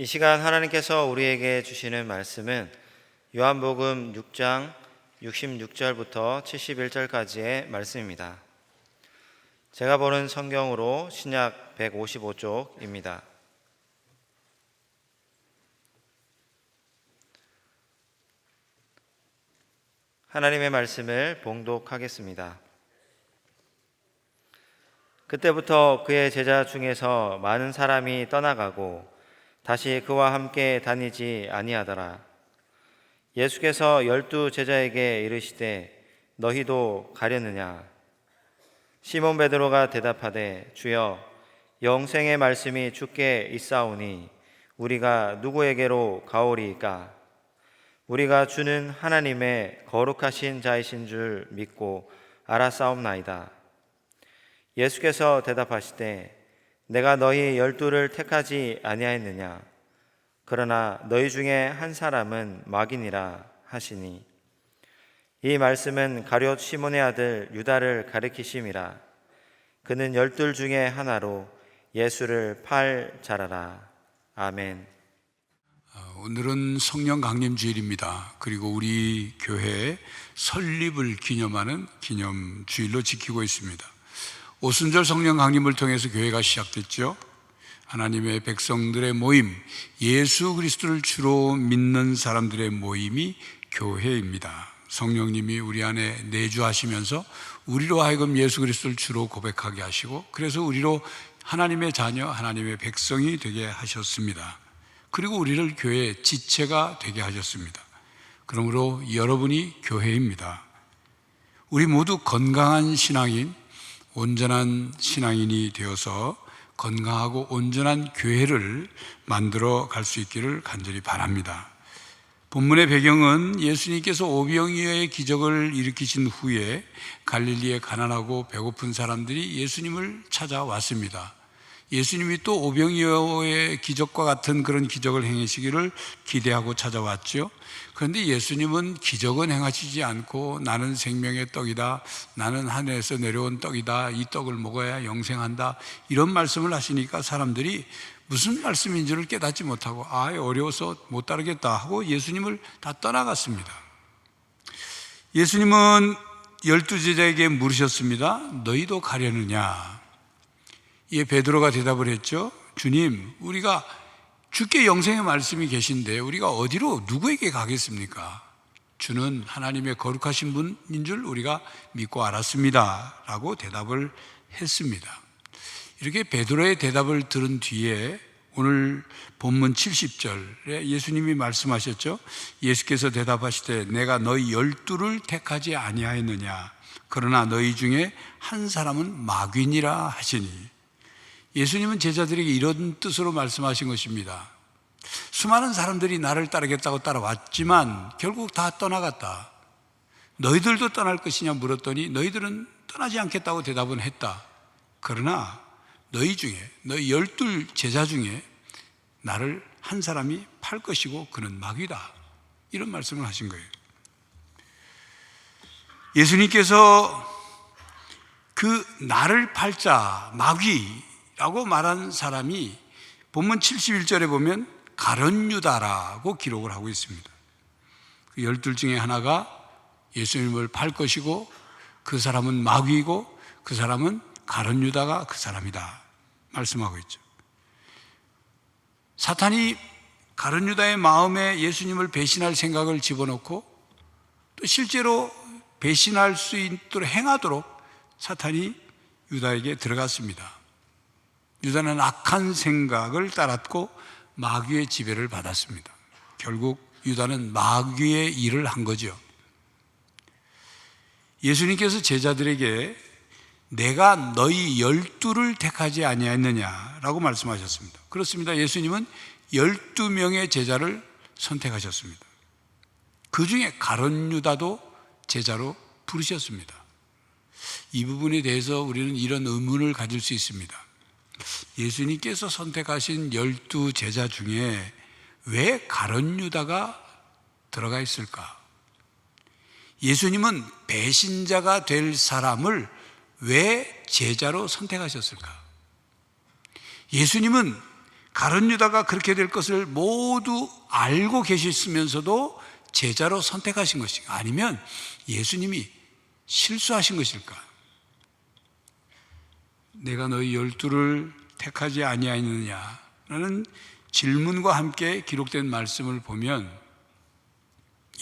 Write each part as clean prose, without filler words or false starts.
이 시간 하나님께서 우리에게 주시는 말씀은 요한복음 6장 66절부터 71절까지의 말씀입니다. 제가 보는 성경으로 신약 155쪽입니다. 하나님의 말씀을 봉독하겠습니다. 그때부터 그의 제자 중에서 많은 사람이 떠나가고 다시 그와 함께 다니지 아니하더라. 예수께서 12 제자에게 이르시되 너희도 가려느냐? 시몬 베드로가 대답하되 주여 영생의 말씀이 주께 있사오니 우리가 누구에게로 가오리이까? 우리가 주는 하나님의 거룩하신 자이신 줄 믿고 알았사옵나이다. 예수께서 대답하시되 내가 너희 12를 택하지 아니하였느냐? 그러나 너희 중에 한 사람은 마귀니라 하시니 이 말씀은 가룟 시몬의 아들 유다를 가리키심이라. 그는 12 중에 하나로 예수를 팔 자라라. 아멘. 오늘은 성령 강림 주일입니다. 그리고 우리 교회 설립을 기념하는 기념 주일로 지키고 있습니다. 오순절 성령 강림을 통해서 교회가 시작됐죠. 하나님의 백성들의 모임, 예수 그리스도를 주로 믿는 사람들의 모임이 교회입니다. 성령님이 우리 안에 내주하시면서 우리로 하여금 예수 그리스도를 주로 고백하게 하시고, 그래서 우리로 하나님의 자녀, 하나님의 백성이 되게 하셨습니다. 그리고 우리를 교회의 지체가 되게 하셨습니다. 그러므로 여러분이 교회입니다. 우리 모두 건강한 신앙인, 온전한 신앙인이 되어서 건강하고 온전한 교회를 만들어 갈 수 있기를 간절히 바랍니다. 본문의 배경은 예수님께서 오병이어의 기적을 일으키신 후에 갈릴리에 가난하고 배고픈 사람들이 예수님을 찾아왔습니다. 예수님이 또 오병이어의 기적과 같은 그런 기적을 행하시기를 기대하고 찾아왔죠. 그런데 예수님은 기적은 행하시지 않고 나는 생명의 떡이다, 나는 하늘에서 내려온 떡이다, 이 떡을 먹어야 영생한다, 이런 말씀을 하시니까 사람들이 무슨 말씀인지를 깨닫지 못하고 어려워서 못 따르겠다 하고 예수님을 다 떠나갔습니다. 예수님은 12 제자에게 물으셨습니다. 너희도 가려느냐? 이에 베드로가 대답을 했죠. 주님, 우리가 주께 영생의 말씀이 계신데 우리가 어디로 누구에게 가겠습니까? 주는 하나님의 거룩하신 분인 줄 우리가 믿고 알았습니다 라고 대답을 했습니다. 이렇게 베드로의 대답을 들은 뒤에 오늘 본문 70절에 예수님이 말씀하셨죠. 예수께서 대답하시되 내가 너희 12를 택하지 아니하였느냐? 그러나 너희 중에 한 사람은 마귀니라 하시니, 예수님은 제자들에게 이런 뜻으로 말씀하신 것입니다. 수많은 사람들이 나를 따르겠다고 따라왔지만 결국 다 떠나갔다. 너희들도 떠날 것이냐 물었더니 너희들은 떠나지 않겠다고 대답은 했다. 그러나 너희 중에, 너희 12 제자 중에 나를 한 사람이 팔 것이고 그는 마귀다, 이런 말씀을 하신 거예요. 예수님께서 그 나를 팔 자, 마귀라고 말한 사람이 본문 71절에 보면 가룟 유다라고 기록을 하고 있습니다. 그 12 중에 하나가 예수님을 팔 것이고 그 사람은 마귀이고 그 사람은 가룟 유다가 그 사람이다 말씀하고 있죠. 사탄이 가룟 유다의 마음에 예수님을 배신할 생각을 집어넣고 또 실제로 배신할 수 있도록 행하도록 사탄이 유다에게 들어갔습니다. 유다는 악한 생각을 따랐고 마귀의 지배를 받았습니다. 결국 유다는 마귀의 일을 한 거죠. 예수님께서 제자들에게 내가 너희 12를 택하지 아니하였느냐라고 말씀하셨습니다. 그렇습니다. 예수님은 12명의 제자를 선택하셨습니다. 그 중에 가룟 유다도 제자로 부르셨습니다. 이 부분에 대해서 우리는 이런 의문을 가질 수 있습니다. 예수님께서 선택하신 12 제자 중에 왜 가룟 유다가 들어가 있을까? 예수님은 배신자가 될 사람을 왜 제자로 선택하셨을까? 예수님은 가룟 유다가 그렇게 될 것을 모두 알고 계셨으면서도 제자로 선택하신 것인가? 아니면 예수님이 실수하신 것일까? 내가 너희 12를 택하지 아니하였느냐라는 질문과 함께 기록된 말씀을 보면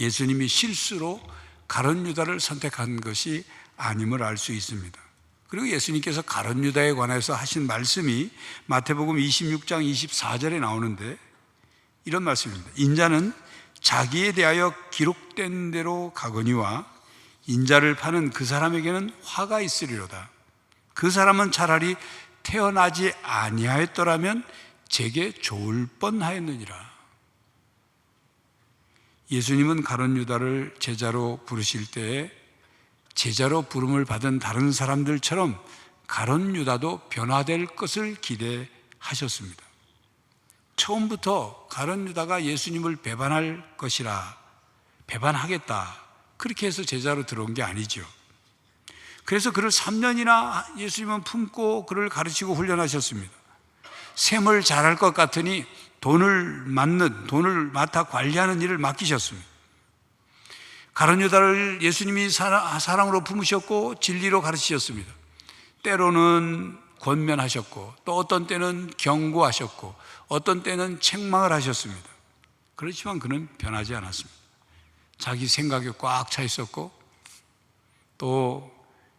예수님이 실수로 가룟 유다를 선택한 것이 아님을 알 수 있습니다. 그리고 예수님께서 가룟 유다에 관해서 하신 말씀이 마태복음 26장 24절에 나오는데 이런 말씀입니다. 인자는 자기에 대하여 기록된 대로 가거니와 인자를 파는 그 사람에게는 화가 있으리로다. 그 사람은 차라리 태어나지 아니하였더라면 제게 좋을 뻔하였느니라. 예수님은 가룟 유다를 제자로 부르실 때에 제자로 부름을 받은 다른 사람들처럼 가룟 유다도 변화될 것을 기대하셨습니다. 처음부터 가룟 유다가 예수님을 배반할 것이라, 배반하겠다, 그렇게 해서 제자로 들어온 게 아니죠. 그래서 그를 3년이나 예수님은 품고 그를 가르치고 훈련하셨습니다. 셈을 잘할 것 같으니 돈을 맡아 관리하는 일을 맡기셨습니다. 가룟 유다를 예수님이 사랑으로 품으셨고 진리로 가르치셨습니다. 때로는 권면하셨고 또 어떤 때는 경고하셨고 어떤 때는 책망을 하셨습니다. 그렇지만 그는 변하지 않았습니다. 자기 생각에 꽉 차 있었고 또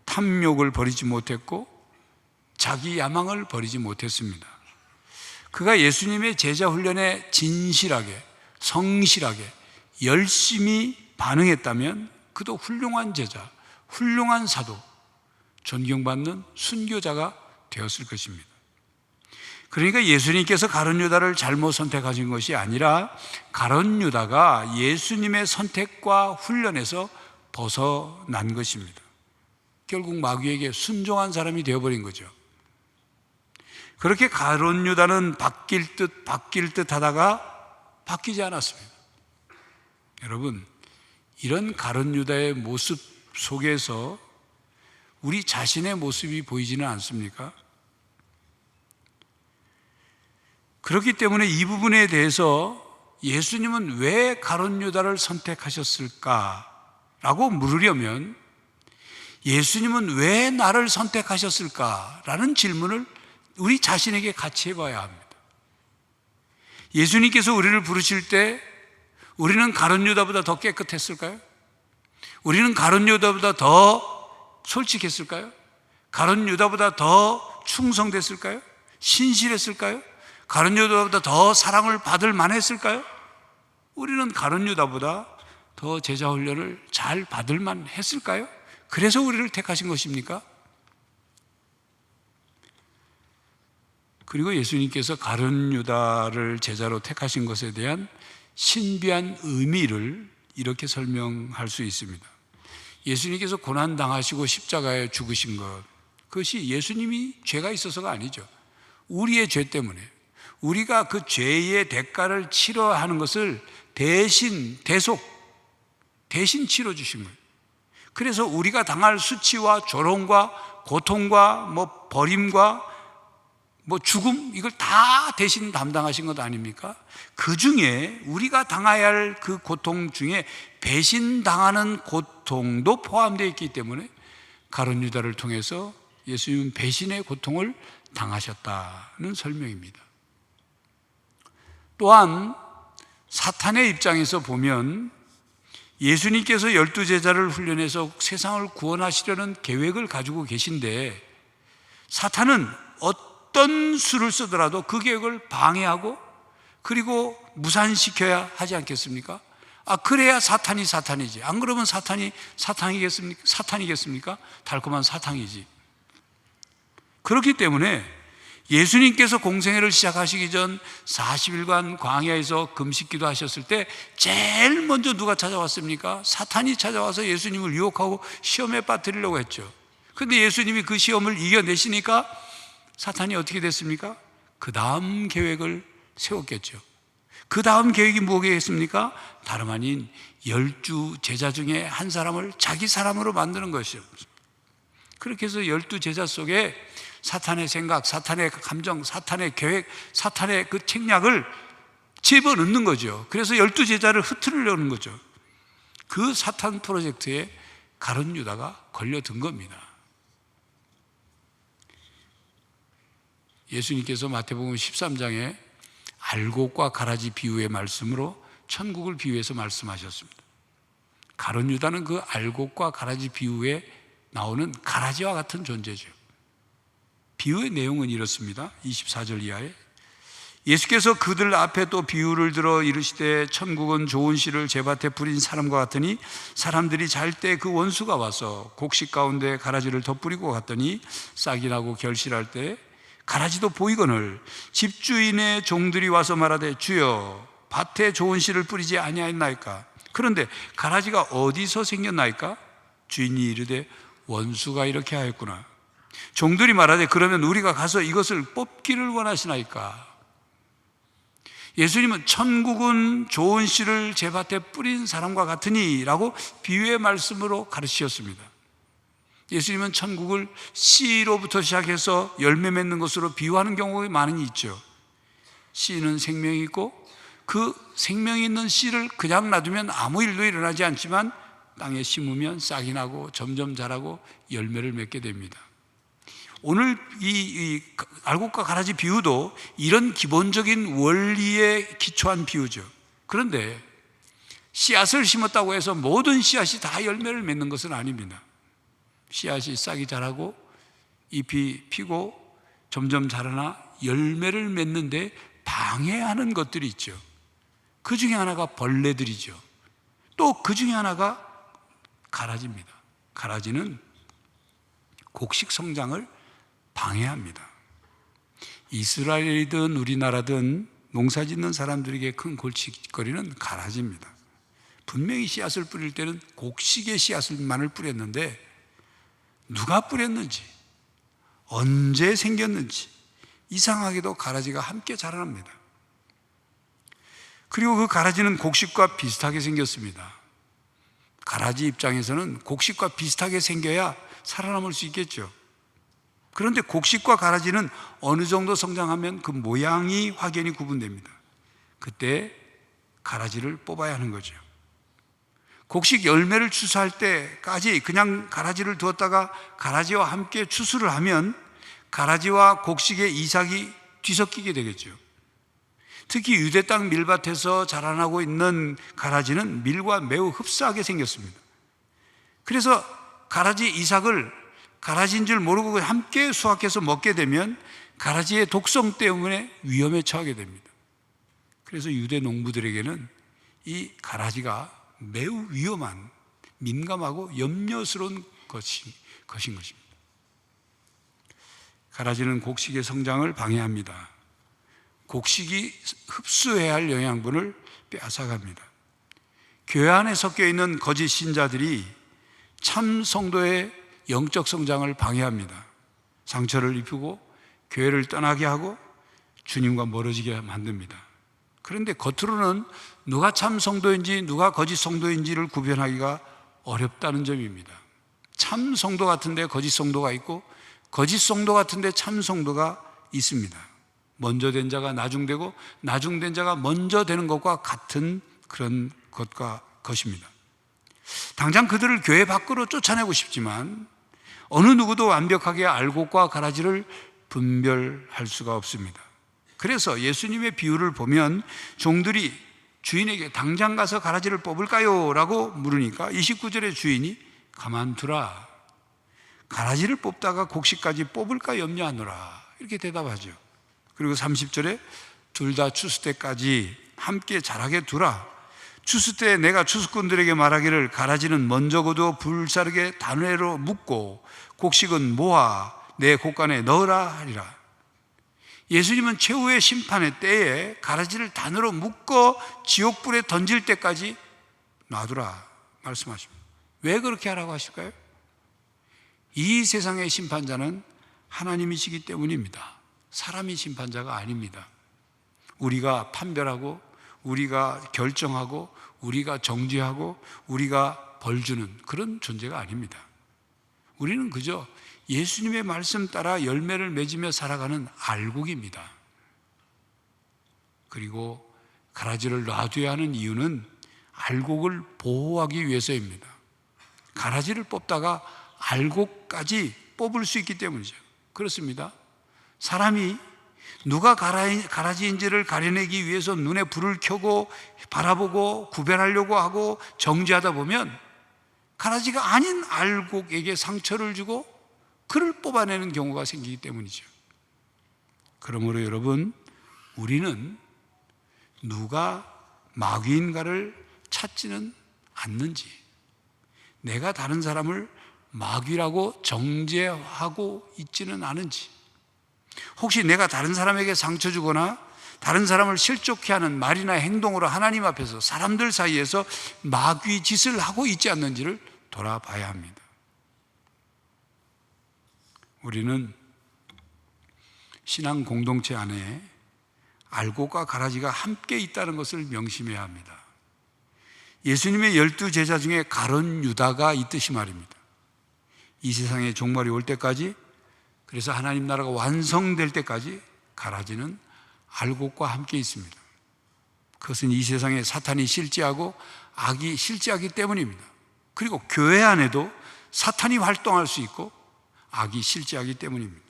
탐욕을 버리지 못했고 자기 야망을 버리지 못했습니다. 그가 예수님의 제자 훈련에 진실하게, 성실하게, 열심히 반응했다면 그도 훌륭한 제자, 훌륭한 사도, 존경받는 순교자가 되었을 것입니다. 그러니까 예수님께서 가룟 유다를 잘못 선택하신 것이 아니라 가룟 유다가 예수님의 선택과 훈련에서 벗어난 것입니다. 결국 마귀에게 순종한 사람이 되어버린 거죠. 그렇게 가룟 유다는 바뀔 듯 하다가 바뀌지 않았습니다. 여러분, 이런 가룟 유다의 모습 속에서 우리 자신의 모습이 보이지는 않습니까? 그렇기 때문에 이 부분에 대해서 예수님은 왜 가룟 유다를 선택하셨을까라고 물으려면 예수님은 왜 나를 선택하셨을까라는 질문을 우리 자신에게 같이 해봐야 합니다. 예수님께서 우리를 부르실 때 우리는 가룟 유다보다 더 깨끗했을까요? 우리는 가룟 유다보다 더 솔직했을까요? 가룟 유다보다 더 충성됐을까요? 신실했을까요? 가룟 유다보다 더 사랑을 받을 만했을까요? 우리는 가룟 유다보다 더 제자 훈련을 잘 받을 만했을까요? 그래서 우리를 택하신 것입니까? 그리고 예수님께서 가룟 유다를 제자로 택하신 것에 대한 신비한 의미를 이렇게 설명할 수 있습니다. 예수님께서 고난당하시고 십자가에 죽으신 것, 그것이 예수님이 죄가 있어서가 아니죠. 우리의 죄 때문에 우리가 그 죄의 대가를 치러야 하는 것을 대신 치러주신 거예요. 그래서 우리가 당할 수치와 조롱과 고통과 버림과 죽음, 이걸 다 대신 담당하신 것 아닙니까? 그 중에 우리가 당해야 할 그 고통 중에 배신당하는 고통도 포함되어 있기 때문에 가룟 유다를 통해서 예수님은 배신의 고통을 당하셨다는 설명입니다. 또한 사탄의 입장에서 보면 예수님께서 12제자를 훈련해서 세상을 구원하시려는 계획을 가지고 계신데 사탄은 어떤 수를 쓰더라도 그 계획을 방해하고 그리고 무산시켜야 하지 않겠습니까? 그래야 사탄이 사탄이지. 안 그러면 사탄이겠습니까? 달콤한 사탕이지. 그렇기 때문에 예수님께서 공생애를 시작하시기 전 40일간 광야에서 금식기도 하셨을 때 제일 먼저 누가 찾아왔습니까? 사탄이 찾아와서 예수님을 유혹하고 시험에 빠뜨리려고 했죠. 그런데 예수님이 그 시험을 이겨내시니까 사탄이 어떻게 됐습니까? 그 다음 계획을 세웠겠죠. 그 다음 계획이 뭐겠습니까? 다름 아닌 12 제자 중에 한 사람을 자기 사람으로 만드는 것이죠. 그렇게 해서 12제자 속에 사탄의 생각, 사탄의 감정, 사탄의 계획, 사탄의 그 책략을 집어넣는 거죠. 그래서 12제자를 흐트리려는 거죠. 그 사탄 프로젝트에 가룟 유다가 걸려든 겁니다. 예수님께서 마태복음 13장에 알곡과 가라지 비유의 말씀으로 천국을 비유해서 말씀하셨습니다. 가룟 유다는 그 알곡과 가라지 비유에 나오는 가라지와 같은 존재죠. 비유의 내용은 이렇습니다. 24절 이하에 예수께서 그들 앞에 또 비유를 들어 이르시되 천국은 좋은 씨를 제밭에 뿌린 사람과 같으니 사람들이 잘 때 그 원수가 와서 곡식 가운데 가라지를 덧뿌리고 갔더니 싹이 나고 결실할 때 가라지도 보이거늘 집주인의 종들이 와서 말하되 주여 밭에 좋은 씨를 뿌리지 아니하였나이까. 그런데 가라지가 어디서 생겼나이까? 주인이 이르되 원수가 이렇게 하였구나. 종들이 말하되 그러면 우리가 가서 이것을 뽑기를 원하시나이까. 예수님은 천국은 좋은 씨를 제 밭에 뿌린 사람과 같으니 라고 비유의 말씀으로 가르치셨습니다. 예수님은 천국을 씨로부터 시작해서 열매 맺는 것으로 비유하는 경우가 많이 있죠. 씨는 생명이 있고 그 생명이 있는 씨를 그냥 놔두면 아무 일도 일어나지 않지만 땅에 심으면 싹이 나고 점점 자라고 열매를 맺게 됩니다. 오늘 이 알곡과 가라지 비유도 이런 기본적인 원리에 기초한 비유죠. 그런데 씨앗을 심었다고 해서 모든 씨앗이 다 열매를 맺는 것은 아닙니다. 씨앗이 싹이 자라고 잎이 피고 점점 자라나 열매를 맺는데 방해하는 것들이 있죠. 그 중에 하나가 벌레들이죠. 또 그 중에 하나가 가라지입니다. 가라지는 곡식 성장을 방해합니다. 이스라엘이든 우리나라든 농사 짓는 사람들에게 큰 골칫거리는 가라지입니다. 분명히 씨앗을 뿌릴 때는 곡식의 씨앗만을 뿌렸는데 누가 뿌렸는지, 언제 생겼는지 이상하게도 가라지가 함께 자라납니다. 그리고 그 가라지는 곡식과 비슷하게 생겼습니다. 가라지 입장에서는 곡식과 비슷하게 생겨야 살아남을 수 있겠죠. 그런데 곡식과 가라지는 어느 정도 성장하면 그 모양이 확연히 구분됩니다. 그때 가라지를 뽑아야 하는 거죠. 곡식 열매를 추수할 때까지 그냥 가라지를 두었다가 가라지와 함께 추수를 하면 가라지와 곡식의 이삭이 뒤섞이게 되겠죠. 특히 유대 땅 밀밭에서 자라나고 있는 가라지는 밀과 매우 흡사하게 생겼습니다. 그래서 가라지 이삭을 가라지인 줄 모르고 함께 수확해서 먹게 되면 가라지의 독성 때문에 위험에 처하게 됩니다. 그래서 유대 농부들에게는 이 가라지가 매우 위험한, 민감하고 염려스러운 것인 것입니다. 가라지는 곡식의 성장을 방해합니다. 곡식이 흡수해야 할 영양분을 빼앗아갑니다. 교회 안에 섞여 있는 거짓 신자들이 참 성도의 영적 성장을 방해합니다. 상처를 입히고 교회를 떠나게 하고 주님과 멀어지게 만듭니다. 그런데 겉으로는 누가 참 성도인지 누가 거짓 성도인지를 구별하기가 어렵다는 점입니다. 참 성도 같은데 거짓 성도가 있고 거짓 성도 같은데 참 성도가 있습니다. 먼저 된 자가 나중되고 나중된 자가 먼저 되는 것과 같은 그런 것입니다. 당장 그들을 교회 밖으로 쫓아내고 싶지만 어느 누구도 완벽하게 알곡과 가라지를 분별할 수가 없습니다. 그래서 예수님의 비유를 보면 종들이 주인에게 당장 가서 가라지를 뽑을까요? 라고 물으니까 29절에 주인이 가만두라. 가라지를 뽑다가 곡식까지 뽑을까 염려하노라. 이렇게 대답하죠. 그리고 30절에 둘 다 추수 때까지 함께 자라게 두라. 추수 때 내가 추수꾼들에게 말하기를 가라지는 먼저 거두어 불사르게 단회로 묶고 곡식은 모아 내 곡간에 넣으라 하리라. 예수님은 최후의 심판의 때에 가라지를 단으로 묶어 지옥불에 던질 때까지 놔두라 말씀하십니다. 왜 그렇게 하라고 하실까요? 이 세상의 심판자는 하나님이시기 때문입니다. 사람이 심판자가 아닙니다. 우리가 판별하고 우리가 결정하고 우리가 정죄하고 우리가 벌 주는 그런 존재가 아닙니다. 우리는 그저 예수님의 말씀 따라 열매를 맺으며 살아가는 알곡입니다. 그리고 가라지를 놔둬야 하는 이유는 알곡을 보호하기 위해서입니다. 가라지를 뽑다가 알곡까지 뽑을 수 있기 때문이죠. 그렇습니다. 사람이 누가 가라지인지를 가려내기 위해서 눈에 불을 켜고 바라보고 구별하려고 하고 정지하다 보면 가라지가 아닌 알곡에게 상처를 주고 그를 뽑아내는 경우가 생기기 때문이죠. 그러므로 여러분, 우리는 누가 마귀인가를 찾지는 않는지, 내가 다른 사람을 마귀라고 정죄하고 있지는 않은지, 혹시 내가 다른 사람에게 상처 주거나 다른 사람을 실족해 하는 말이나 행동으로 하나님 앞에서 사람들 사이에서 마귀 짓을 하고 있지 않는지를 돌아봐야 합니다. 우리는 신앙 공동체 안에 알곡과 가라지가 함께 있다는 것을 명심해야 합니다. 예수님의 12 제자 중에 가룟 유다가 있듯이 말입니다. 이 세상의 종말이 올 때까지, 그래서 하나님 나라가 완성될 때까지 가라지는 알곡과 함께 있습니다. 그것은 이 세상에 사탄이 실제하고 악이 실제하기 때문입니다. 그리고 교회 안에도 사탄이 활동할 수 있고 악이 실제하기 때문입니다.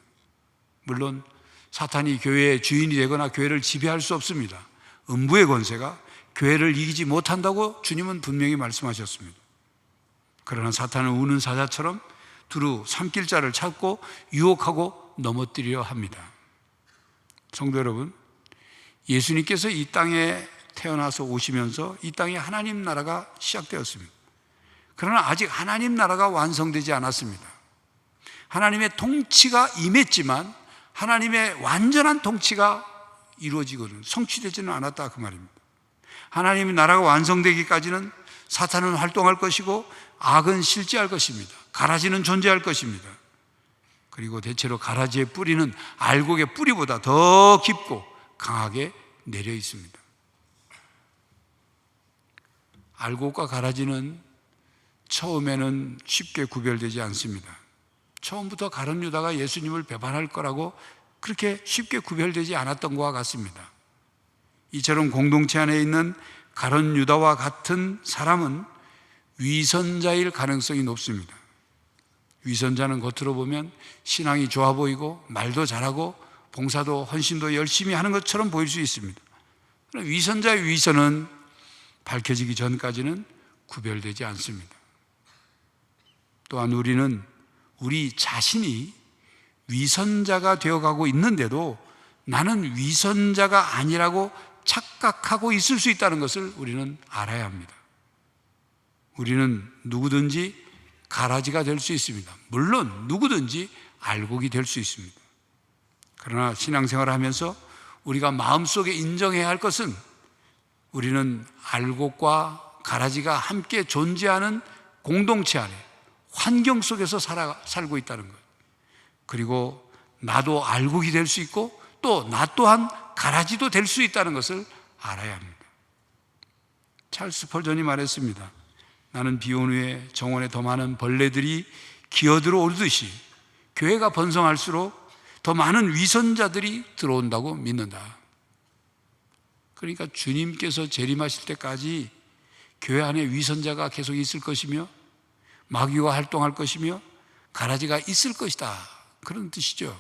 물론 사탄이 교회의 주인이 되거나 교회를 지배할 수 없습니다. 음부의 권세가 교회를 이기지 못한다고 주님은 분명히 말씀하셨습니다. 그러나 사탄은 우는 사자처럼 두루 삼킬 자를 찾고 유혹하고 넘어뜨리려 합니다. 성도 여러분, 예수님께서 이 땅에 태어나서 오시면서 이 땅에 하나님 나라가 시작되었습니다. 그러나 아직 하나님 나라가 완성되지 않았습니다. 하나님의 통치가 임했지만 하나님의 완전한 통치가 이루어지거든 성취되지는 않았다, 그 말입니다. 하나님의 나라가 완성되기까지는 사탄은 활동할 것이고 악은 실제할 것입니다. 가라지는 존재할 것입니다. 그리고 대체로 가라지의 뿌리는 알곡의 뿌리보다 더 깊고 강하게 내려 있습니다. 알곡과 가라지는 처음에는 쉽게 구별되지 않습니다. 처음부터 가룟 유다가 예수님을 배반할 거라고 그렇게 쉽게 구별되지 않았던 것과 같습니다. 이처럼 공동체 안에 있는 가룟 유다와 같은 사람은 위선자일 가능성이 높습니다. 위선자는 겉으로 보면 신앙이 좋아 보이고 말도 잘하고 봉사도 헌신도 열심히 하는 것처럼 보일 수 있습니다. 그러나 위선자의 위선은 밝혀지기 전까지는 구별되지 않습니다. 또한 우리는 우리 자신이 위선자가 되어가고 있는데도 나는 위선자가 아니라고 착각하고 있을 수 있다는 것을 우리는 알아야 합니다. 우리는 누구든지 가라지가 될 수 있습니다. 물론 누구든지 알곡이 될 수 있습니다. 그러나 신앙생활을 하면서 우리가 마음속에 인정해야 할 것은 우리는 알곡과 가라지가 함께 존재하는 공동체 안에 환경 속에서 살고 있다는 것. 그리고 나도 알곡이 될 수 있고 또 나 또한 가라지도 될 수 있다는 것을 알아야 합니다. 찰스 스펄전이 말했습니다. 나는 비온 후에 정원에 더 많은 벌레들이 기어들어 오르듯이 교회가 번성할수록 더 많은 위선자들이 들어온다고 믿는다. 그러니까 주님께서 재림하실 때까지 교회 안에 위선자가 계속 있을 것이며 마귀가 활동할 것이며 가라지가 있을 것이다, 그런 뜻이죠.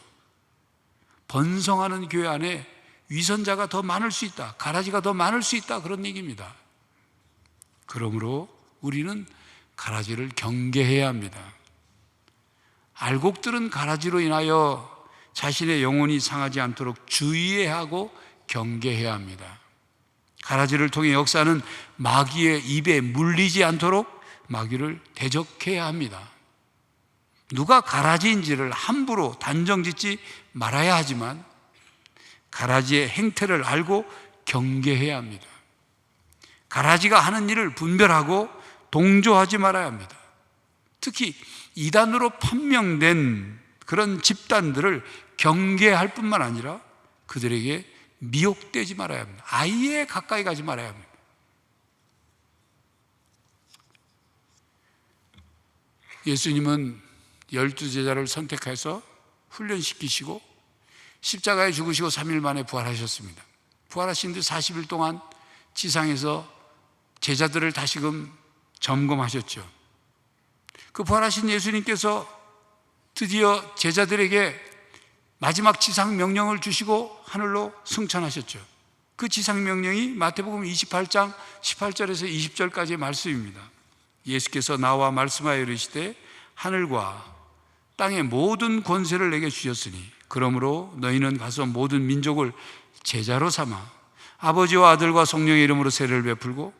번성하는 교회 안에 위선자가 더 많을 수 있다, 가라지가 더 많을 수 있다, 그런 얘기입니다. 그러므로 우리는 가라지를 경계해야 합니다. 알곡들은 가라지로 인하여 자신의 영혼이 상하지 않도록 주의해야 하고 경계해야 합니다. 가라지를 통해 역사는 마귀의 입에 물리지 않도록 마귀를 대적해야 합니다. 누가 가라지인지를 함부로 단정짓지 말아야 하지만 가라지의 행태를 알고 경계해야 합니다. 가라지가 하는 일을 분별하고 동조하지 말아야 합니다. 특히 이단으로 판명된 그런 집단들을 경계할 뿐만 아니라 그들에게 미혹되지 말아야 합니다. 아예 가까이 가지 말아야 합니다. 예수님은 12 제자를 선택해서 훈련시키시고 십자가에 죽으시고 3일 만에 부활하셨습니다. 부활하신 뒤 40일 동안 지상에서 제자들을 다시금 점검하셨죠. 그 부활하신 예수님께서 드디어 제자들에게 마지막 지상 명령을 주시고 하늘로 승천하셨죠. 그 지상 명령이 마태복음 28장 18절에서 20절까지의 말씀입니다. 예수께서 나와 말씀하여 이르시되 하늘과 땅의 모든 권세를 내게 주셨으니 그러므로 너희는 가서 모든 민족을 제자로 삼아 아버지와 아들과 성령의 이름으로 세례를 베풀고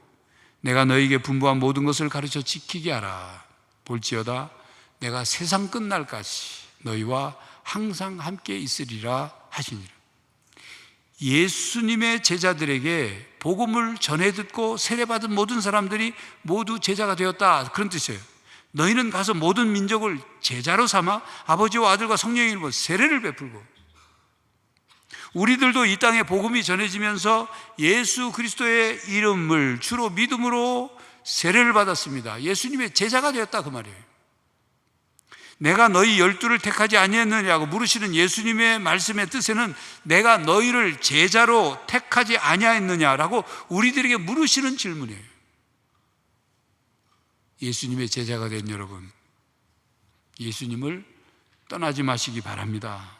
내가 너희에게 분부한 모든 것을 가르쳐 지키게 하라. 볼지어다 내가 세상 끝날까지 너희와 항상 함께 있으리라 하시니라. 예수님의 제자들에게 복음을 전해 듣고 세례받은 모든 사람들이 모두 제자가 되었다, 그런 뜻이에요. 너희는 가서 모든 민족을 제자로 삼아 아버지와 아들과 성령의 이름으로 세례를 베풀고, 우리들도 이 땅에 복음이 전해지면서 예수 그리스도의 이름을 주로 믿음으로 세례를 받았습니다. 예수님의 제자가 되었다, 그 말이에요. 내가 너희 12를 택하지 아니했느냐고 물으시는 예수님의 말씀의 뜻에는 내가 너희를 제자로 택하지 아니했느냐라고 우리들에게 물으시는 질문이에요. 예수님의 제자가 된 여러분, 예수님을 떠나지 마시기 바랍니다.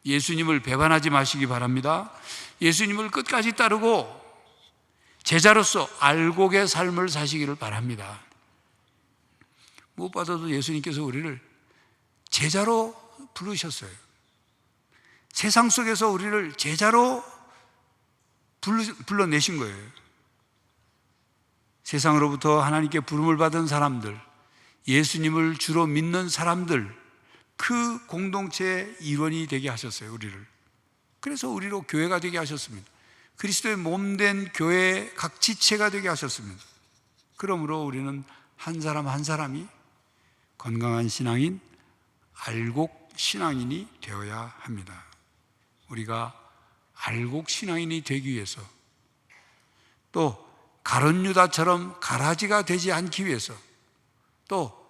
예수님을 배반하지 마시기 바랍니다. 예수님을 끝까지 따르고 제자로서 알곡의 삶을 사시기를 바랍니다. 무엇보다도 예수님께서 우리를 제자로 부르셨어요. 세상 속에서 우리를 제자로 불러내신 거예요. 세상으로부터 하나님께 부름을 받은 사람들, 예수님을 주로 믿는 사람들, 그 공동체의 일원이 되게 하셨어요, 우리를. 그래서 우리로 교회가 되게 하셨습니다. 그리스도의 몸된 교회의 각 지체가 되게 하셨습니다. 그러므로 우리는 한 사람 한 사람이 건강한 신앙인, 알곡 신앙인이 되어야 합니다. 우리가 알곡 신앙인이 되기 위해서, 또 가룟 유다처럼 가라지가 되지 않기 위해서, 또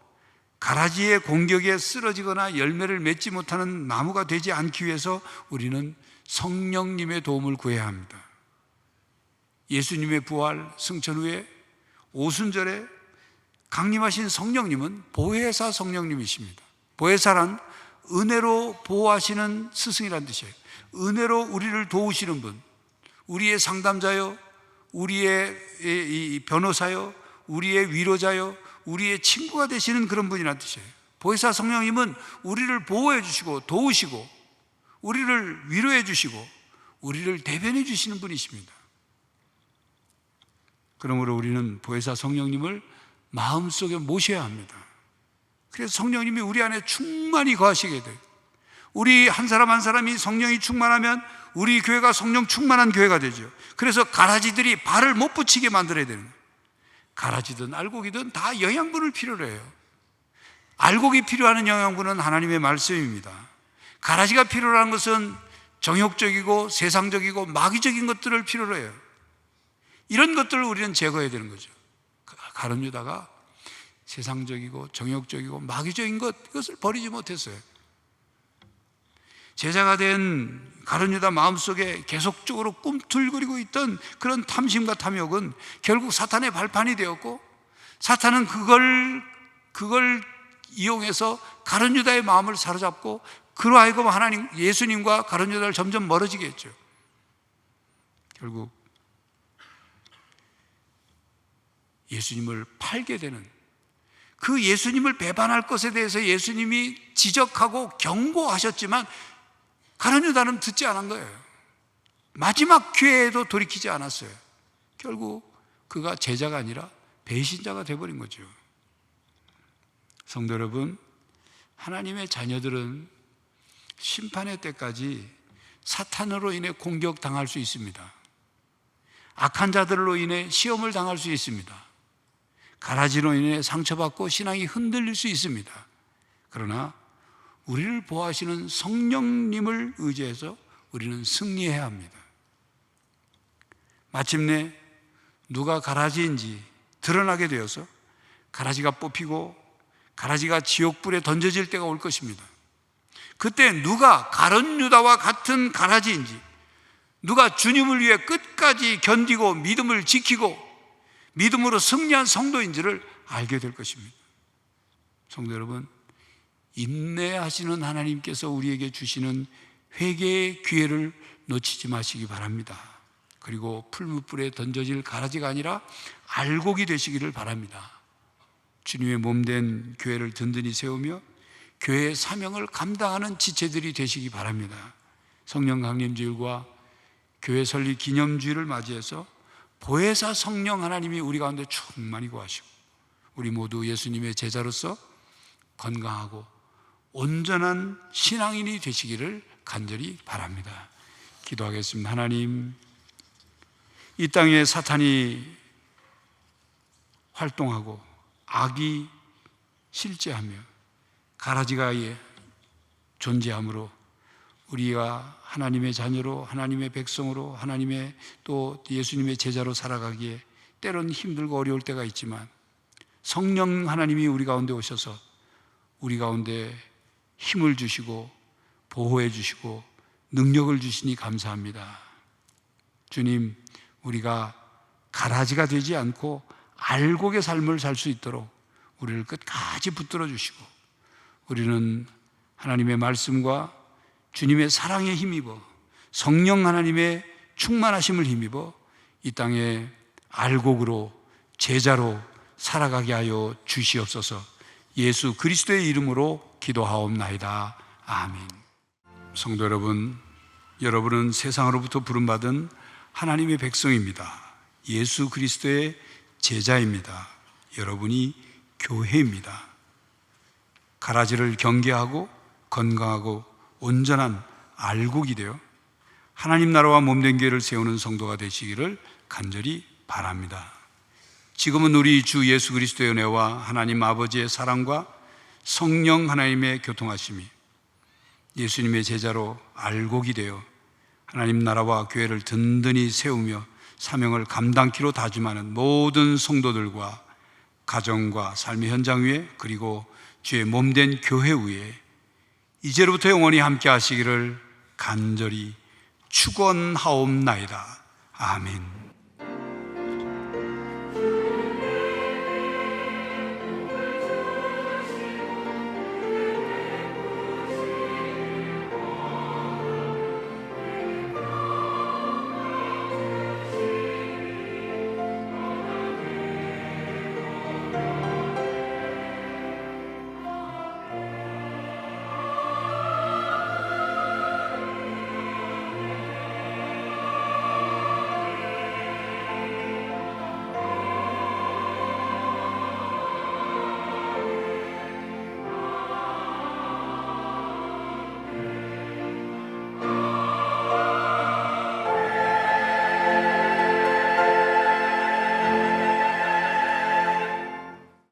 가라지의 공격에 쓰러지거나 열매를 맺지 못하는 나무가 되지 않기 위해서 우리는 성령님의 도움을 구해야 합니다. 예수님의 부활 승천 후에 오순절에 강림하신 성령님은 보혜사 성령님이십니다. 보혜사란 은혜로 보호하시는 스승이란 뜻이에요. 은혜로 우리를 도우시는 분, 우리의 상담자요, 우리의 변호사요, 우리의 위로자요, 우리의 친구가 되시는 그런 분이란 뜻이에요. 보혜사 성령님은 우리를 보호해 주시고 도우시고 우리를 위로해 주시고 우리를 대변해 주시는 분이십니다. 그러므로 우리는 보혜사 성령님을 마음속에 모셔야 합니다. 그래서 성령님이 우리 안에 충만히 거하시게 돼요. 우리 한 사람 한 사람이 성령이 충만하면 우리 교회가 성령 충만한 교회가 되죠. 그래서 가라지들이 발을 못 붙이게 만들어야 되는 거예요. 가라지든 알곡이든 다 영양분을 필요로 해요. 알곡이 필요하는 영양분은 하나님의 말씀입니다. 가라지가 필요한 것은 정욕적이고 세상적이고 마귀적인 것들을 필요로 해요. 이런 것들을 우리는 제거해야 되는 거죠. 가룟 유다가 세상적이고 정욕적이고 마귀적인 이것을 버리지 못했어요. 제자가 된 가룟 유다 마음속에 계속적으로 꿈틀거리고 있던 그런 탐심과 탐욕은 결국 사탄의 발판이 되었고, 사탄은 그걸 이용해서 가룟 유다의 마음을 사로잡고 그로 하여금 하나님, 예수님과 가룟 유다를 점점 멀어지게 했죠. 결국 예수님을 팔게 되는, 그 예수님을 배반할 것에 대해서 예수님이 지적하고 경고하셨지만 가룟 유다는 듣지 않은 거예요. 마지막 기회에도 돌이키지 않았어요. 결국 그가 제자가 아니라 배신자가 되어버린 거죠. 성도 여러분, 하나님의 자녀들은 심판의 때까지 사탄으로 인해 공격당할 수 있습니다. 악한 자들로 인해 시험을 당할 수 있습니다. 가라지로 인해 상처받고 신앙이 흔들릴 수 있습니다. 그러나 우리를 보호하시는 성령님을 의지해서 우리는 승리해야 합니다. 마침내 누가 가라지인지 드러나게 되어서 가라지가 뽑히고 가라지가 지옥불에 던져질 때가 올 것입니다. 그때 누가 가룟 유다와 같은 가라지인지, 누가 주님을 위해 끝까지 견디고 믿음을 지키고 믿음으로 승리한 성도인지를 알게 될 것입니다. 성도 여러분, 인내하시는 하나님께서 우리에게 주시는 회개의 기회를 놓치지 마시기 바랍니다. 그리고 풀무불에 던져질 가라지가 아니라 알곡이 되시기를 바랍니다. 주님의 몸된 교회를 든든히 세우며 교회의 사명을 감당하는 지체들이 되시기 바랍니다. 성령 강림주일과 교회 설립 기념주일을 맞이해서 보혜사 성령 하나님이 우리 가운데 충만히 거하시고 우리 모두 예수님의 제자로서 건강하고 온전한 신앙인이 되시기를 간절히 바랍니다. 기도하겠습니다. 하나님, 이 땅에 사탄이 활동하고 악이 실제하며 가라지가 존재하므로 우리가 하나님의 자녀로, 하나님의 백성으로, 하나님의 또 예수님의 제자로 살아가기에 때로는 힘들고 어려울 때가 있지만 성령 하나님이 우리 가운데 오셔서 우리 가운데 힘을 주시고 보호해 주시고 능력을 주시니 감사합니다. 주님, 우리가 가라지가 되지 않고 알곡의 삶을 살 수 있도록 우리를 끝까지 붙들어 주시고 우리는 하나님의 말씀과 주님의 사랑에 힘입어 성령 하나님의 충만하심을 힘입어 이 땅에 알곡으로 제자로 살아가게 하여 주시옵소서. 예수 그리스도의 이름으로 기도하옵나이다. 아멘. 성도 여러분, 여러분은 세상으로부터 부름받은 하나님의 백성입니다. 예수 그리스도의 제자입니다. 여러분이 교회입니다. 가라지를 경계하고 건강하고 온전한 알곡이 되어 하나님 나라와 몸된 교회를 세우는 성도가 되시기를 간절히 바랍니다. 지금은 우리 주 예수 그리스도의 은혜와 하나님 아버지의 사랑과 성령 하나님의 교통하심이 예수님의 제자로 알곡이 되어 하나님 나라와 교회를 든든히 세우며 사명을 감당키로 다짐하는 모든 성도들과 가정과 삶의 현장 위에 그리고 주의 몸된 교회 위에 이제로부터 영원히 함께 하시기를 간절히 축원하옵나이다. 아멘.